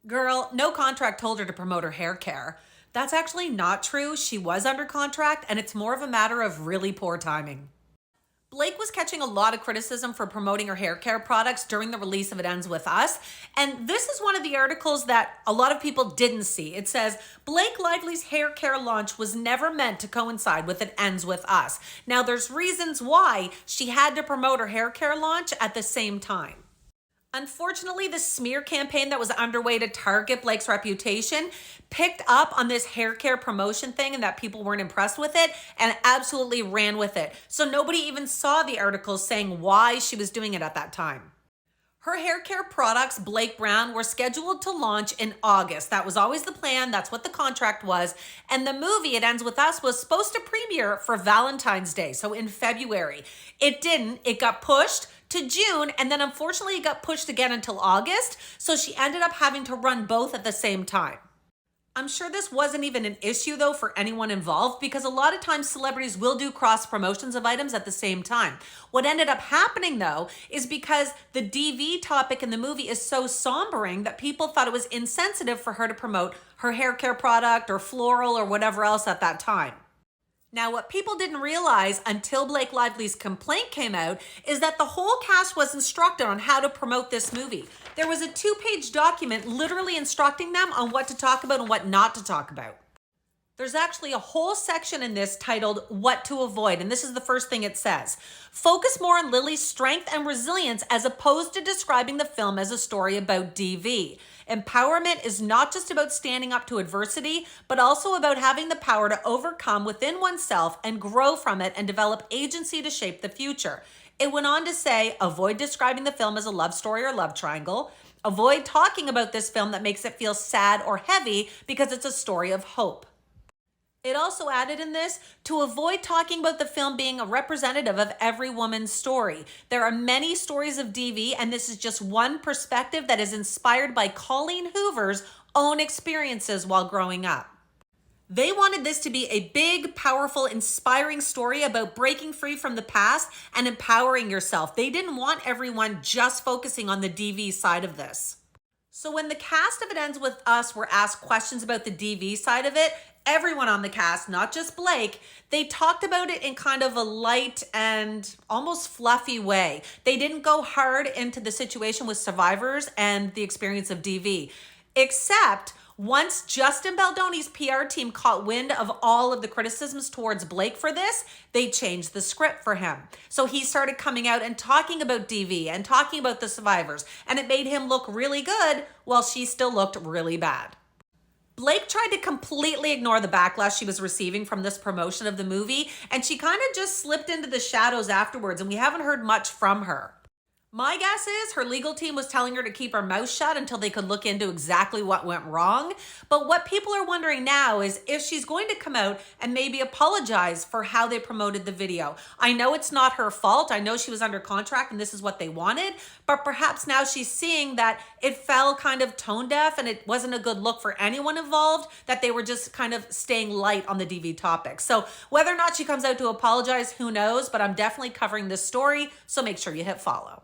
Girl, no contract told her to promote her hair care. That's actually not true. She was under contract, and it's more of a matter of really poor timing. Blake was catching a lot of criticism for promoting her hair care products during the release of It Ends With Us. And this is one of the articles that a lot of people didn't see. It says, Blake Lively's hair care launch was never meant to coincide with It Ends With Us. Now, there's reasons why she had to promote her hair care launch at the same time. Unfortunately, the smear campaign that was underway to target Blake's reputation picked up on this hair care promotion thing and that people weren't impressed with it and absolutely ran with it. So nobody even saw the articles saying why she was doing it at that time. Her hair care products, Blake Brown, were scheduled to launch in August. That was always the plan. That's what the contract was. And the movie, It Ends With Us, was supposed to premiere for Valentine's Day, so in February. It didn't. It got pushed to June, and then unfortunately it got pushed again until August. So she ended up having to run both at the same time. I'm sure this wasn't even an issue though for anyone involved because a lot of times celebrities will do cross promotions of items at the same time. What ended up happening though is because the DV topic in the movie is so sombering that people thought it was insensitive for her to promote her hair care product or floral or whatever else at that time. Now, what people didn't realize until Blake Lively's complaint came out is that the whole cast was instructed on how to promote this movie. There was a 2-page document literally instructing them on what to talk about and what not to talk about. There's actually a whole section in this titled What to Avoid, and this is the first thing it says. Focus more on Lily's strength and resilience as opposed to describing the film as a story about DV. Empowerment is not just about standing up to adversity, but also about having the power to overcome within oneself and grow from it and develop agency to shape the future. It went on to say, avoid describing the film as a love story or love triangle. Avoid talking about this film that makes it feel sad or heavy because it's a story of hope. It also added in this to avoid talking about the film being a representative of every woman's story. There are many stories of DV, and this is just one perspective that is inspired by Colleen Hoover's own experiences while growing up. They wanted this to be a big, powerful, inspiring story about breaking free from the past and empowering yourself. They didn't want everyone just focusing on the DV side of this. So when the cast of It Ends With Us were asked questions about the DV side of it, everyone on the cast, not just Blake, they talked about it in kind of a light and almost fluffy way. They didn't go hard into the situation with survivors and the experience of DV, except once Justin Baldoni's PR team caught wind of all of the criticisms towards Blake for this, they changed the script for him. So he started coming out and talking about DV and talking about the survivors, and it made him look really good while she still looked really bad. Blake tried to completely ignore the backlash she was receiving from this promotion of the movie, and she kind of just slipped into the shadows afterwards, and we haven't heard much from her. My guess is her legal team was telling her to keep her mouth shut until they could look into exactly what went wrong. But what people are wondering now is if she's going to come out and maybe apologize for how they promoted the video. I know it's not her fault. I know she was under contract and this is what they wanted, but perhaps now she's seeing that it fell kind of tone deaf and it wasn't a good look for anyone involved, that they were just kind of staying light on the DV topic. So whether or not she comes out to apologize, who knows, but I'm definitely covering this story, so make sure you hit follow.